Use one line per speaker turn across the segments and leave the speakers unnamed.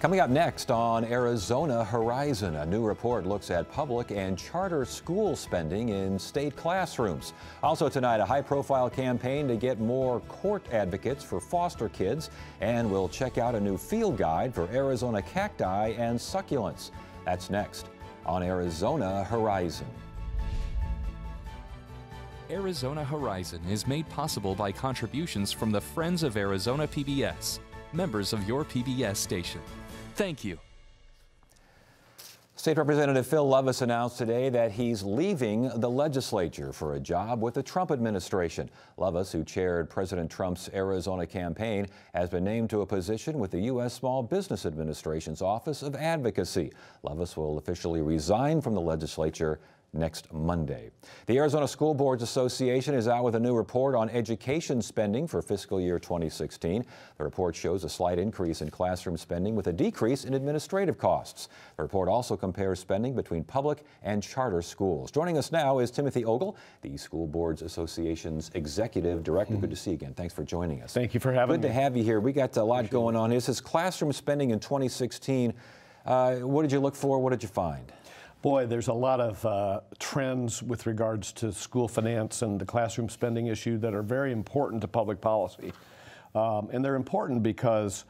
Coming up next on Arizona Horizon, a new report looks at public and charter school spending in state classrooms. Also tonight, a high-profile campaign to get more court advocates for foster kids, and we'll check out a new field guide for Arizona cacti and succulents. That's next on Arizona Horizon.
Arizona Horizon is made possible by contributions from the Friends of Arizona PBS, members of your PBS station. Thank you.
State Representative Phil Levis announced today that he's leaving the legislature for a job with the Trump administration. Levis, who chaired President Trump's Arizona campaign, has been named to a position with the U.S. Small Business Administration's Office of Advocacy. Levis will officially resign from the legislature next Monday. The Arizona School Boards Association is out with a new report on education spending for fiscal year 2016. The report shows a slight increase in classroom spending with a decrease in administrative costs. The report also compares spending between public and charter schools. Joining us now is Timothy Ogle, the School Boards Association's Executive Director. Good to see you again. Thanks for joining us.
Thank you for having me.
Good to have you here. We got a lot going on. This is classroom spending in 2016. What did you look for? What did you find?
Boy, there's a lot of trends with regards to school finance and the classroom spending issue that are very important to public policy. And they're important because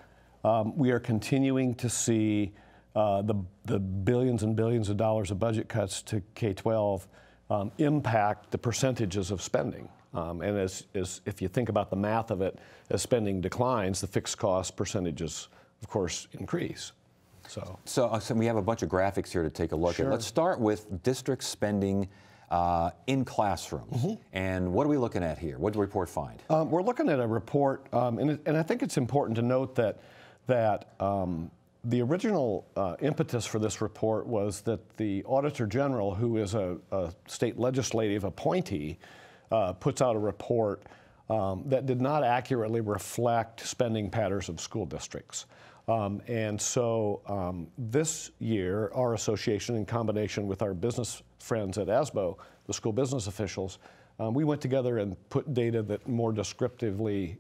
we are continuing to see the billions and billions of dollars of budget cuts to K-12 impact the percentages of spending. And as if you think about the math of it, as spending declines, the fixed cost percentages, of course, increase.
So we have a bunch of graphics here to take a look at. Let's start with district spending in classrooms. And what are we looking at here? What did the report find?
We're looking at a report, and I think it's important to note that the original impetus for this report was that the Auditor General, who is a state legislative appointee, puts out a report that did not accurately reflect spending patterns of school districts. And so this year, our association, in combination with our business friends at ASBO, the school business officials, we went together and put data that more descriptively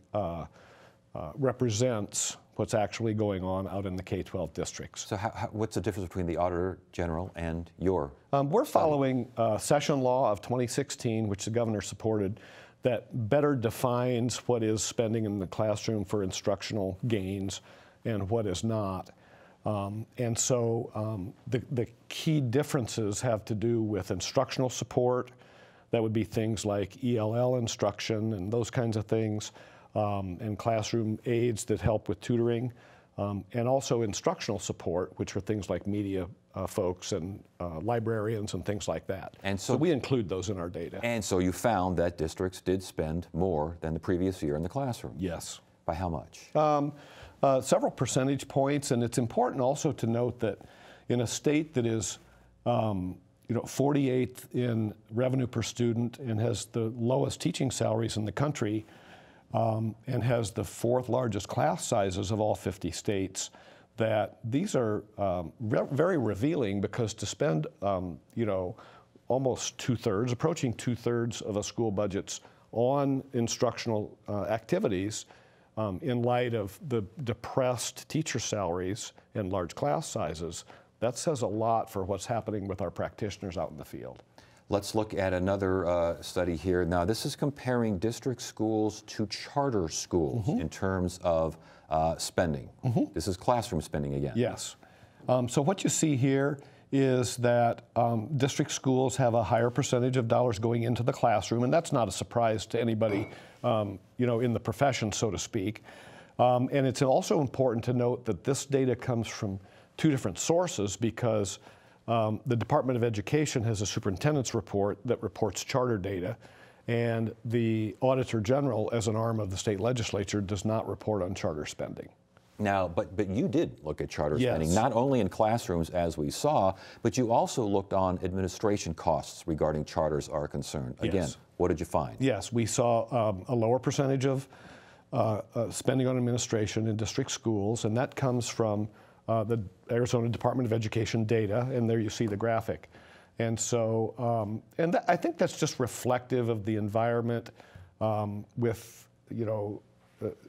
represents what's actually going on out in the K-12 districts.
So what's the difference between the Auditor General and your?
We're following Session Law of 2016, which the governor supported, that better defines what is spending in the classroom for instructional gains and what is not. And so the key differences have to do with instructional support. That would be things like ELL instruction and those kinds of things, and classroom aids that help with tutoring, and also instructional support, which are things like media folks and librarians and things like that. And so we include those in our data.
And so you found that districts did spend more than the previous year in the classroom?
Yes.
By how much?
Several percentage points, and it's important also to note that in a state that is 48th in revenue per student and has the lowest teaching salaries in the country, and has the 4th largest class sizes of all 50 states, that these are very revealing, because to spend almost 2/3, approaching 2/3 of a school budget's on instructional activities, in light of the depressed teacher salaries and large class sizes, that says a lot for what's happening with our practitioners out in the field.
Let's look at another study here. Now, this is comparing district schools to charter schools in terms of spending. This is classroom spending again.
Yes. So what you see here is that district schools have a higher percentage of dollars going into the classroom, and that's not a surprise to anybody in the profession, so to speak. And it's also important to note that this data comes from 2 different sources, because the Department of Education has a superintendent's report that reports charter data, and the Auditor General, as an arm of the state legislature, does not report on charter spending.
Now, but you did look at charter
Yes.
spending, not only in classrooms, as we saw, but you also looked on administration costs regarding charters are concerned. Again,
Yes.
What did you find?
Yes, we saw a lower percentage of spending on administration in district schools, and that comes from the Arizona Department of Education data, and there you see the graphic. And so, I think that's just reflective of the environment with,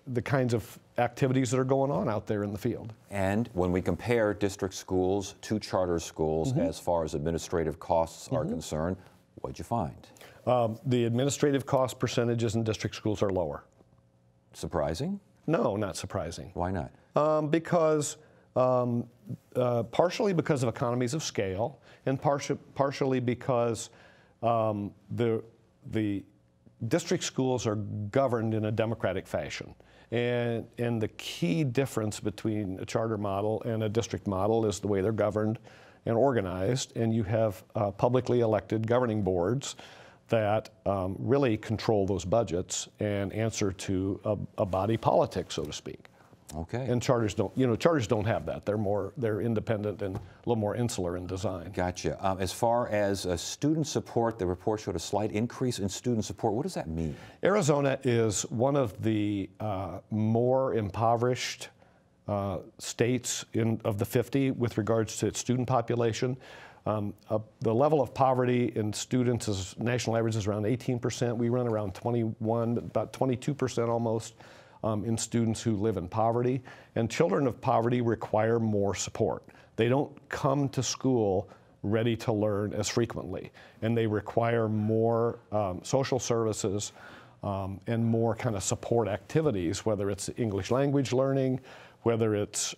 the kinds of activities that are going on out there in the field.
And when we compare district schools to charter schools as far as administrative costs are concerned, what'd you find?
The administrative cost percentages in district schools are lower.
Surprising?
No, not surprising.
Why not?
Because partially because of economies of scale, and partially because the district schools are governed in a democratic fashion. And the key difference between a charter model and a district model is the way they're governed and organized. And you have publicly elected governing boards that really control those budgets and answer to a body politic, so to speak.
Okay.
And charters don't, charters don't have that. They're independent and a little more insular in design.
Gotcha. As far as student support, the report showed a slight increase in student support. What does that mean?
Arizona is one of the more impoverished states of the 50 with regards to its student population. The level of poverty in students is national average is around 18%. We run around 21, about 22% almost. In students who live in poverty. And children of poverty require more support. They don't come to school ready to learn as frequently, and they require more social services and more kind of support activities, whether it's English language learning, whether it's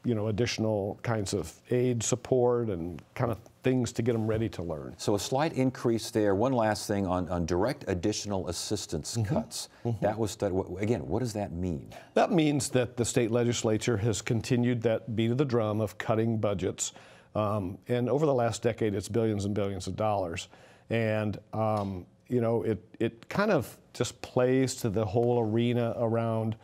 additional kinds of aid support and kind of things to get them ready to learn.
So a slight increase there. One last thing on direct additional assistance cuts. That was again, what does that mean? That
means that the state legislature has continued that beat of the drum of cutting budgets. And over the last decade, it's billions and billions of dollars. And it kind of just plays to the whole arena around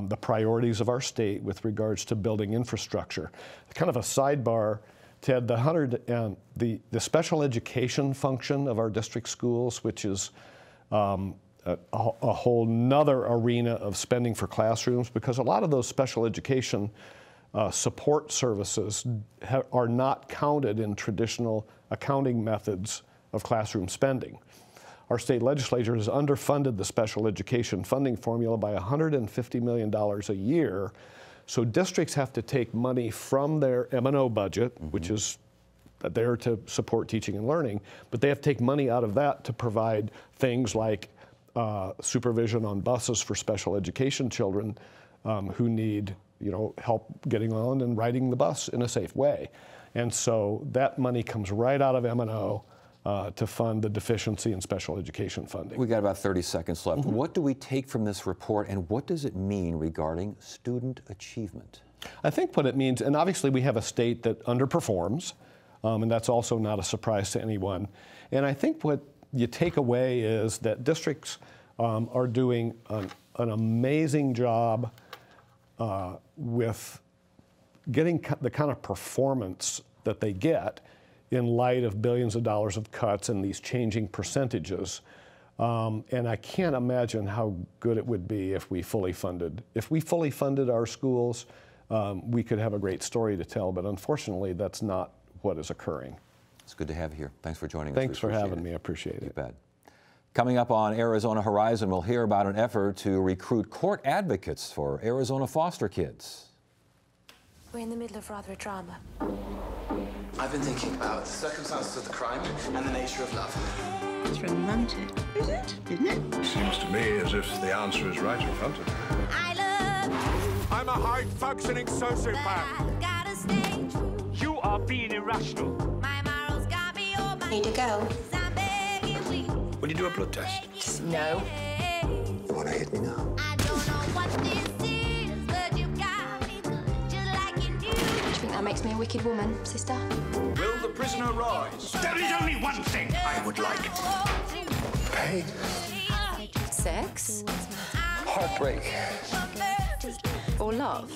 the priorities of our state with regards to building infrastructure. Kind of a sidebar, Ted, the special education function of our district schools, which is a whole nother arena of spending for classrooms, because a lot of those special education support services are not counted in traditional accounting methods of classroom spending. Our state legislature has underfunded the special education funding formula by $150 million a year. So districts have to take money from their M&O budget, which is there to support teaching and learning, but they have to take money out of that to provide things like supervision on buses for special education children who need help getting on and riding the bus in a safe way. And so that money comes right out of M&O to fund the deficiency in special education funding.
We got about 30 seconds left. What do we take from this report, and what does it mean regarding student achievement?
I think what it means, and obviously we have a state that underperforms, and that's also not a surprise to anyone. And I think what you take away is that districts are doing an amazing job with getting the kind of performance that they get in light of billions of dollars of cuts and these changing percentages. And I can't imagine how good it would be if we fully funded. If we fully funded our schools, we could have a great story to tell, but unfortunately that's not what is occurring.
It's good to have you here. Thanks for joining us.
Thanks for having me. I appreciate it.
You bet. Coming up on Arizona Horizon, we'll hear about an effort to recruit court advocates for Arizona foster kids.
We're in the middle of rather a drama.
I've been thinking about the circumstances of the crime and the nature of love.
It's romantic, is it? Isn't it?
Seems to me as if the answer is right in front of you.
I'm a high-functioning sociopath. You are being irrational.
Need to go.
Will you do a blood test?
No.
You want to hit me now?
Do you think that makes me a wicked woman, sister?
Will the prisoner rise?
There is only one thing I would like.
Hey.
Sex?
Heartbreak.
Or love?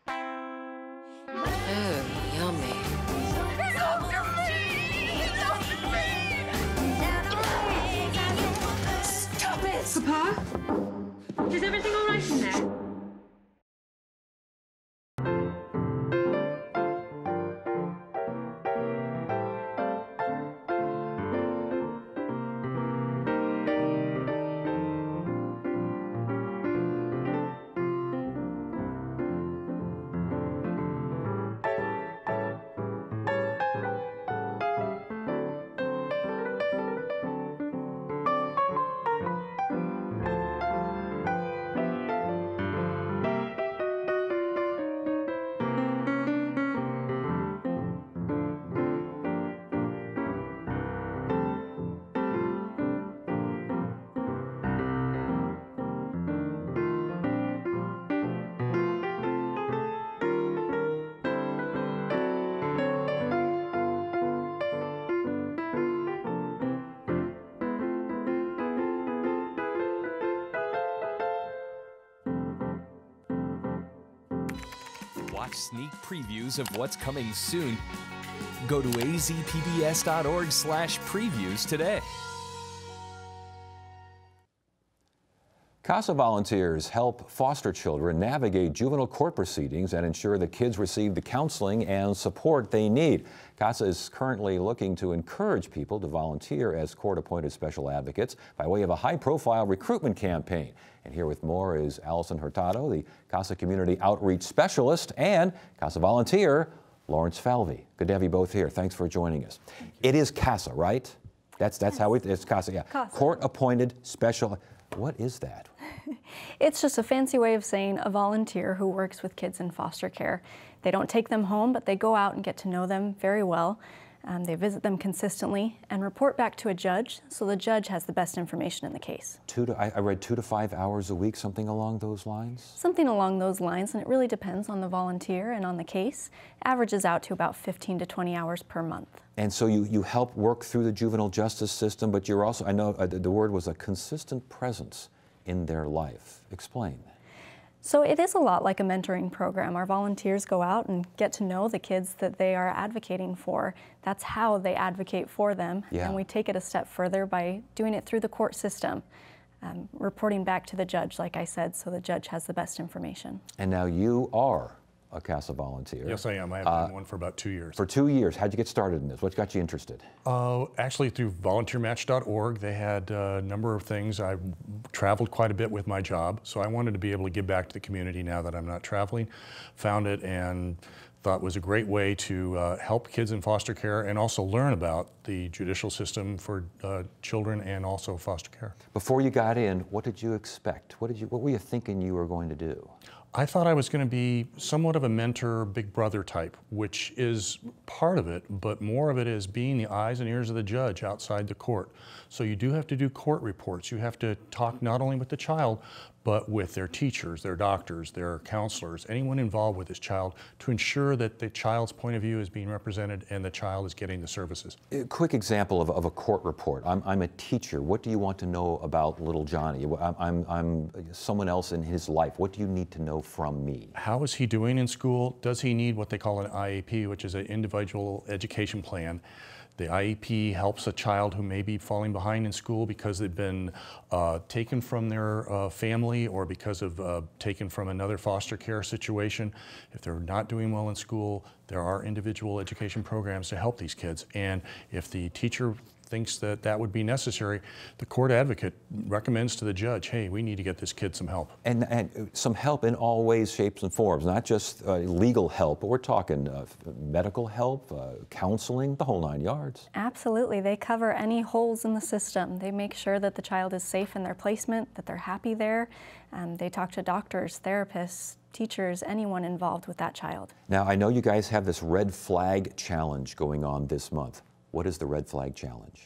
Oh, yummy.
Stop it! Papa? Is everything all right in there?
watch sneak previews of what's coming soon, go to azpbs.org/previews today.
CASA volunteers help foster children navigate juvenile court proceedings and ensure that kids receive the counseling and support they need. CASA is currently looking to encourage people to volunteer as court-appointed special advocates by way of a high-profile recruitment campaign. And here with more is Allison Hurtado, the CASA Community Outreach Specialist, and CASA volunteer Lawrence Falvey. Good to have you both here. Thanks for joining us. It is CASA, right? That's how it's CASA, yeah.
CASA.
Court-appointed special. What is that?
It's just a fancy way of saying a volunteer who works with kids in foster care. They don't take them home, but they go out and get to know them very well. They visit them consistently and report back to a judge, so the judge has the best information in the case.
I read 2 to 5 hours a week, something along those lines?
Something along those lines, and it really depends on the volunteer and on the case. Averages out to about 15 to 20 hours per month.
And so you help work through the juvenile justice system, but you're also, I know the word was a consistent presence in their life. Explain.
So it is a lot like a mentoring program. Our volunteers go out and get to know the kids that they are advocating for. That's how they advocate for them.
Yeah.
And we take it a step further by doing it through the court system, reporting back to the judge, like I said, so the judge has the best information.
And now you are a CASA volunteer.
Yes, I am. I have been one for about 2 years.
For 2 years. How'd you get started in this? What got you interested?
Actually, through volunteermatch.org, they had a number of things. I traveled quite a bit with my job, so I wanted to be able to give back to the community now that I'm not traveling. Found it and thought it was a great way to help kids in foster care and also learn about the judicial system for children and also foster care.
Before you got in, what did you expect? What were you thinking you were going to do?
I thought I was going to be somewhat of a mentor, big brother type, which is part of it, but more of it is being the eyes and ears of the judge outside the court. So you do have to do court reports. You have to talk not only with the child, but with their teachers, their doctors, their counselors, anyone involved with this child to ensure that the child's point of view is being represented and the child is getting the services.
A quick example of a court report. I'm a teacher. What do you want to know about little Johnny? I'm someone else in his life. What do you need to know from me?
How is he doing in school? Does he need what they call an IEP, which is an individual education plan? The IEP helps a child who may be falling behind in school because they've been taken from their family or because of taken from another foster care situation. If they're not doing well in school, there are individual education programs to help these kids. And if the teacher thinks that that would be necessary, the court advocate recommends to the judge, hey, we need to get this kid some help.
And some help in all ways, shapes, and forms, not just legal help, but we're talking medical help, counseling, the whole 9 yards.
Absolutely. They cover any holes in the system. They make sure that the child is safe in their placement, that they're happy there. They talk to doctors, therapists, teachers, anyone involved with that child.
Now, I know you guys have this Red Flag Challenge going on this month. What is the Red Flag Challenge?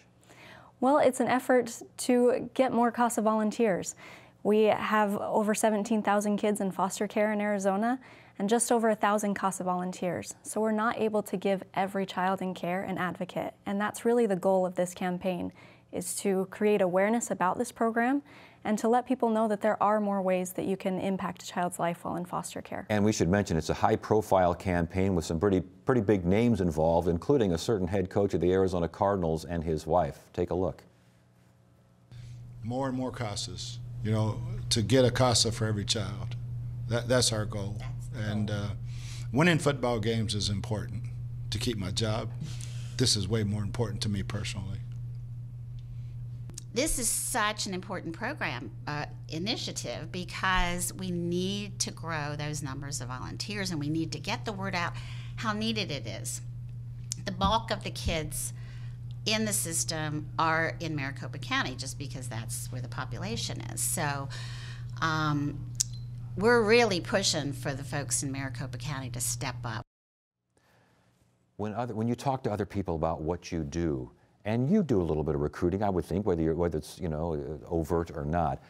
Well, it's an effort to get more CASA volunteers. We have over 17,000 kids in foster care in Arizona and just over 1,000 CASA volunteers. So we're not able to give every child in care an advocate. And that's really the goal of this campaign, is to create awareness about this program and to let people know that there are more ways that you can impact a child's life while in foster care.
And we should mention it's a high-profile campaign with some pretty big names involved, including a certain head coach of the Arizona Cardinals and his wife. Take a look.
More and more CASAs, you know, to get a CASA for every child. That's our goal. And winning football games is important to keep my job. This is way more important to me personally.
This is such an important program initiative because we need to grow those numbers of volunteers and we need to get the word out how needed it is. The bulk of the kids in the system are in Maricopa County just because that's where the population is. So we're really pushing for the folks in Maricopa County to step up.
When you talk to other people about what you do, and you do a little bit of recruiting, I would think, whether it's overt or not.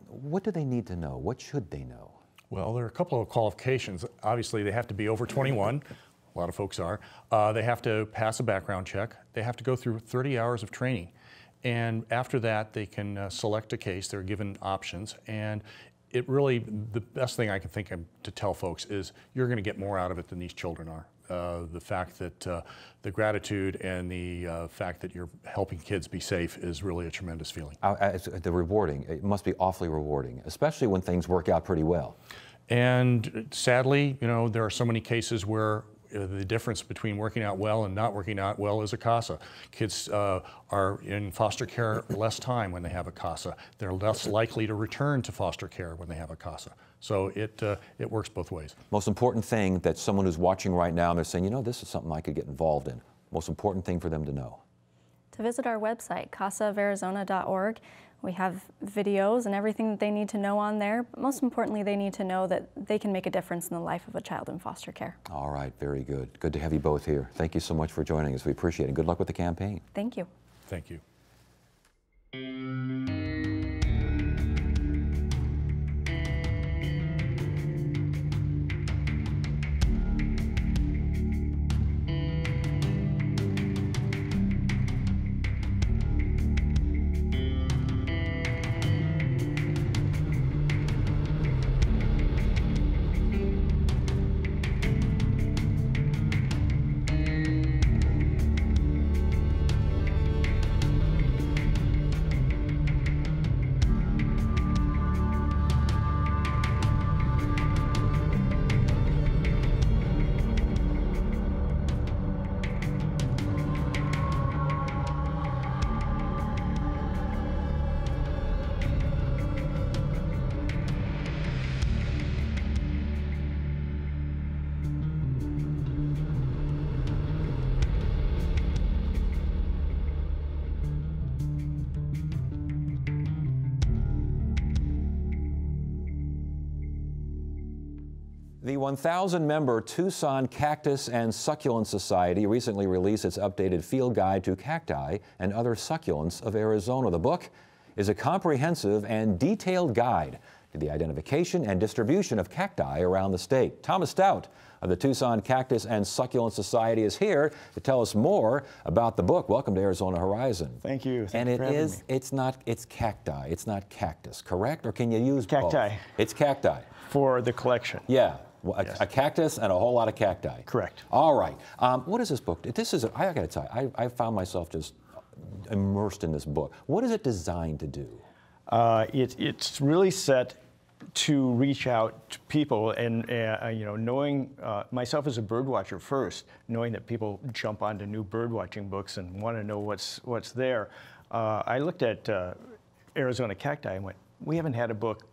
What do they need to know? What should they know?
Well, there are a couple of qualifications. Obviously, they have to be over 21. A lot of folks are. They have to pass a background check. They have to go through 30 hours of training. And after that, they can select a case. They're given options. And it really, the best thing I can think of to tell folks is you're going to get more out of it than these children are. The fact that the gratitude and the fact that you're helping kids be safe is really a tremendous feeling.
The rewarding, it must be awfully rewarding, especially when things work out pretty well.
And sadly, you know, there are so many cases where the difference between working out well and not working out well is a CASA. Kids are in foster care less time when they have a CASA. They're less likely to return to foster care when they have a CASA. So it works both ways.
Most important thing that someone who's watching right now and they're saying, you know, this is something I could get involved in. Most important thing for them to know.
To visit our website, casaofarizona.org. We have videos and everything that they need to know on there, but most importantly, they need to know that they can make a difference in the life of a child in foster care.
All right, very good. Good to have you both here. Thank you so much for joining us. We appreciate it. Good luck with the campaign.
Thank you.
Thank you.
The 1,000-member Tucson Cactus and Succulent Society recently released its updated field guide to cacti and other succulents of Arizona. The book is a comprehensive and detailed guide to the identification and distribution of cacti around the state. Thomas Stout of the Tucson Cactus and Succulent Society is here to tell us more about the book. Welcome to Arizona Horizon.
Thank you.
And it's cacti, it's not cactus, correct? Or can you use
cacti?
Both? It's cacti.
For the collection.
Yeah.
Yes.
A cactus and a whole lot of cacti.
Correct.
All right. What is this book? I got to tell you, I found myself just immersed in this book. What is it designed to do?
It's really set to reach out to people, and you know, knowing myself as a bird watcher first, knowing that people jump onto new bird watching books and want to know what's there. I looked at Arizona cacti and went, we haven't had a book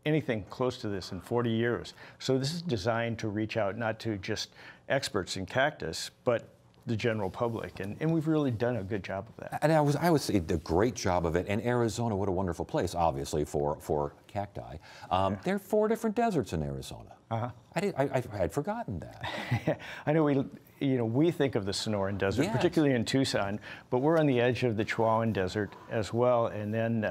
anything close to this in 40 years. So this is designed to reach out not to just experts in cactus, but the general public, and we've really done a good job of that.
And I would say a great job of it. And Arizona, what a wonderful place, obviously, for cacti. There are 4 different deserts in Arizona.
Uh-huh.
I had forgotten that.
I know we think of the Sonoran Desert,
yes,
particularly in Tucson, but we're on the edge of the Chihuahuan Desert as well. And then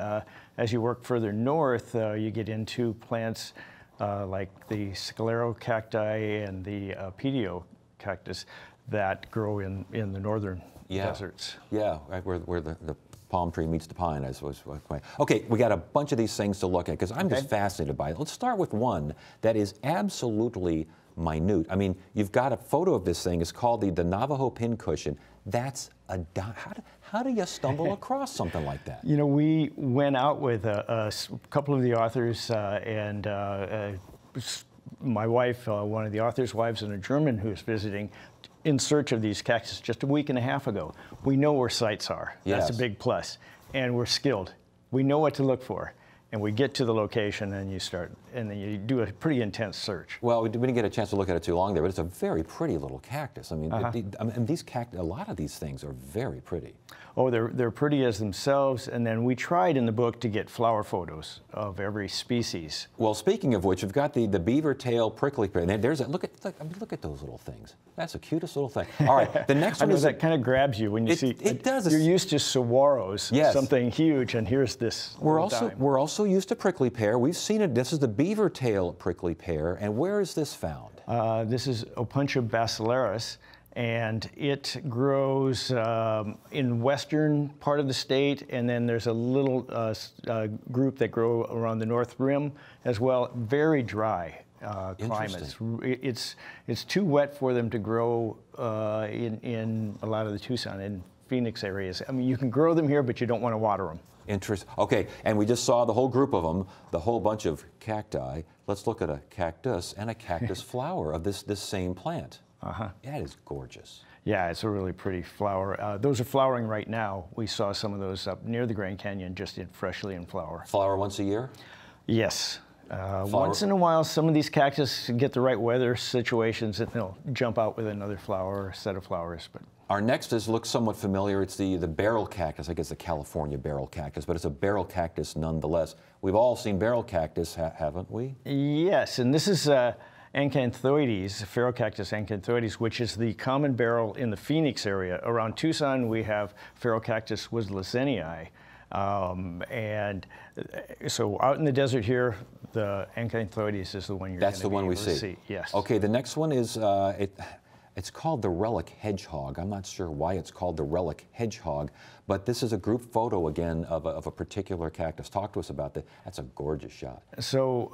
as you work further north, you get into plants like the Scalero cacti and the Pedio cactus that grow in the northern deserts.
Yeah, right where the palm tree meets the pine, I suppose. Okay, we got a bunch of these things to look at because I'm just fascinated by it. Let's start with one that is absolutely minute. I mean, you've got a photo of this thing. It's called the Navajo pincushion. That's how do you stumble across something like that?
You know, we went out with a couple of the authors and my wife, one of the authors' wives, and a German who was visiting in search of these cactus just a week and a half ago. We know where sites are.
Yes.
That's a big plus. And we're skilled. We know what to look for. And we get to the location and then you do a pretty intense search.
Well, we didn't get a chance to look at it too long there, but it's a very pretty little cactus. I mean, and these a lot of these things are very pretty.
Oh, they're pretty as themselves, and then we tried in the book to get flower photos of every species.
Well, speaking of which, we've got the beaver tail prickly pear. There's look at those little things. That's the cutest little thing. All right, the next one is
that kind of grabs you when you see
it. Does.
You're used to saguaros, something huge, and here's this.
We're also used to prickly pear. We've seen it. This is the beaver tail prickly pear, and where is this found?
This is Opuntia basilaris. And it grows in western part of the state, and then there's a little group that grow around the north rim as well. Very dry climates. It's too wet for them to grow in a lot of the Tucson and Phoenix areas. I mean, you can grow them here, but you don't want to water them.
Interesting. Okay, and we just saw the whole group of them, the whole bunch of cacti. Let's look at a cactus and a cactus flower of this same plant. That is gorgeous.
Yeah, it's a really pretty flower. Those are flowering right now. We saw some of those up near the Grand Canyon, just freshly in flower.
Flower once a year?
Yes. Once in a while, some of these cactus get the right weather situations and they'll jump out with another flower or set of flowers. But
our next looks somewhat familiar. It's the barrel cactus. I guess the California barrel cactus, but it's a barrel cactus nonetheless. We've all seen barrel cactus, haven't we?
Yes, and this is Acanthoides, Phaerocactus acanthoides, which is the common barrel in the Phoenix area. Around Tucson, we have Phaerocactus woodlessenii. And so out in the desert here, the Acanthoides is the one you're going to be able to see. Yes.
Okay, the next one is, it's called the relic hedgehog. I'm not sure why it's called the relic hedgehog, but this is a group photo again of a particular cactus. Talk to us about that. That's a gorgeous shot.
So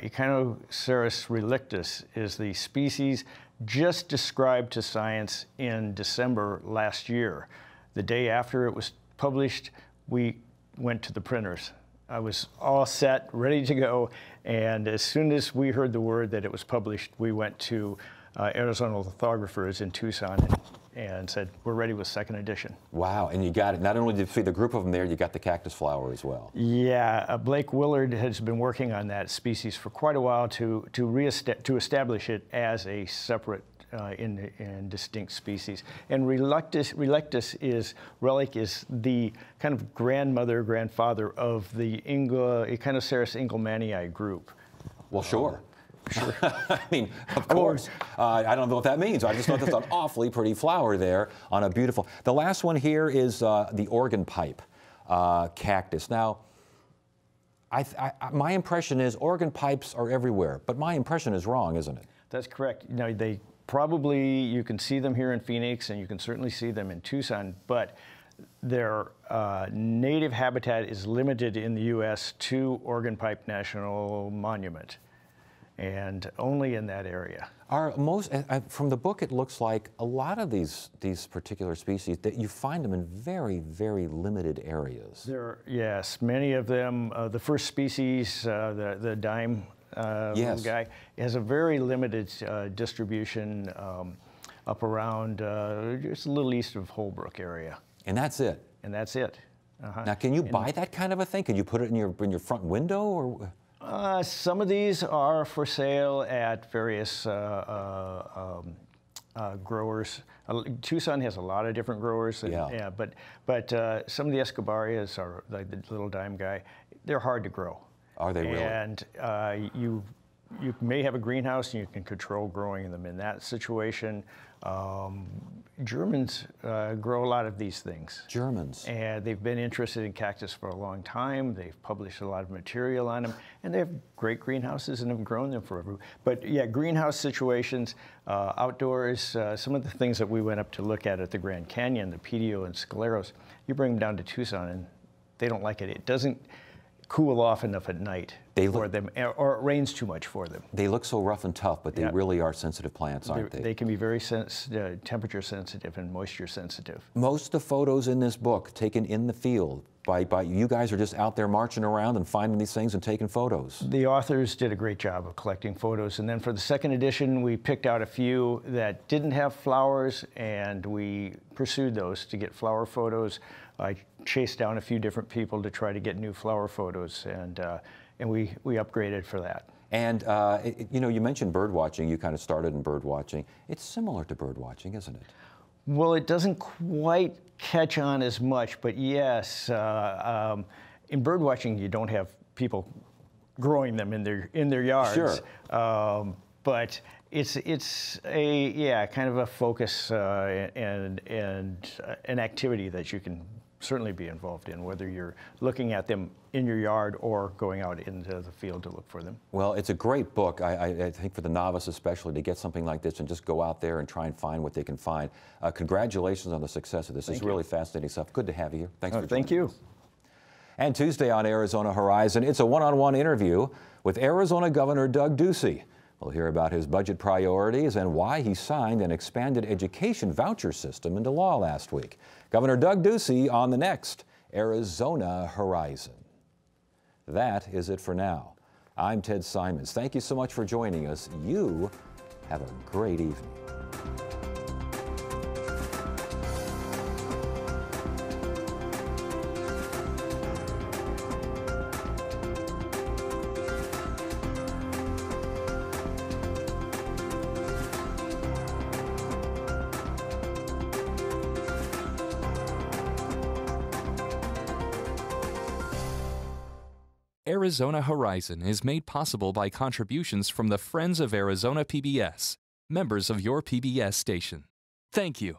Echinoceras relictus is the species just described to science in December last year. The day after it was published, we went to the printers. I was all set, ready to go, and as soon as we heard the word that it was published, we went to Arizona lithographers in Tucson and said, we're ready with second edition.
Wow, and you got it. Not only did you see the group of them there, you got the cactus flower as well.
Yeah, Blake Willard has been working on that species for quite a while to establish it as a separate and distinct species. And relic is the kind of grandfather of the Echinoceras engelmannii group.
Well, sure. Sure. I mean, of course. I don't know what that means. I just thought that's an awfully pretty flower there on a beautiful. The last one here is the organ pipe cactus. Now, my impression is organ pipes are everywhere, but my impression is wrong, isn't it?
That's correct. Now, you can see them here in Phoenix, and you can certainly see them in Tucson, but their native habitat is limited in the U.S. to Organ Pipe National Monument, and only in that area.
From the book, it looks like a lot of these particular species that you find them in very, very limited areas.
Yes, many of them. The first species, the dime little guy, has a very limited distribution up around just a little east of Holbrook area.
And that's it.
And that's it.
Now, can you buy that kind of a thing? Can you put it in your front window, or?
Some of these are for sale at various growers. Tucson has a lot of different growers. And, but some of the Escobarias are like the little dime guy. They're hard to grow.
Are they really?
And you may have a greenhouse and you can control growing them in that situation. Germans grow a lot of these things.
Germans.
And they've been interested in cactus for a long time. They've published a lot of material on them, and they have great greenhouses and have grown them forever. But yeah, greenhouse situations, outdoors, some of the things that we went up to look at the Grand Canyon, the Pedio and Scaleros, you bring them down to Tucson and they don't like it. It doesn't cool off enough at night for them, or it rains too much for them.
They look so rough and tough, but they really are sensitive plants, aren't they?
They can be very temperature sensitive and moisture sensitive.
Most of the photos in this book taken in the field by you guys are just out there marching around and finding these things and taking photos.
The authors did a great job of collecting photos, and then for the second edition, we picked out a few that didn't have flowers, and we pursued those to get flower photos. I chased down a few different people to try to get new flower photos, and we upgraded for that.
And you know, you mentioned bird watching. You kind of started in bird watching. It's similar to bird watching, isn't it?
Well, it doesn't quite catch on as much, but yes, in bird watching, you don't have people growing them in their yards.
Sure.
But it's a kind of a focus and an activity that you can certainly be involved in, whether you're looking at them in your yard or going out into the field to look for them.
Well, it's a great book, I think, for the novice especially, to get something like this and just go out there and try and find what they can find. Congratulations on the success of this. It's really fascinating stuff. Good to have you here. Thanks for joining
Thank you.
us. And Tuesday on Arizona Horizon, it's a one-on-one interview with Arizona Governor Doug Ducey. We'll hear about his budget priorities and why he signed an expanded education voucher system into law last week. Governor Doug Ducey on the next Arizona Horizon. That is it for now. I'm Ted Simons. Thank you so much for joining us. You have a great evening.
Arizona Horizon is made possible by contributions from the Friends of Arizona PBS, members of your PBS station. Thank you.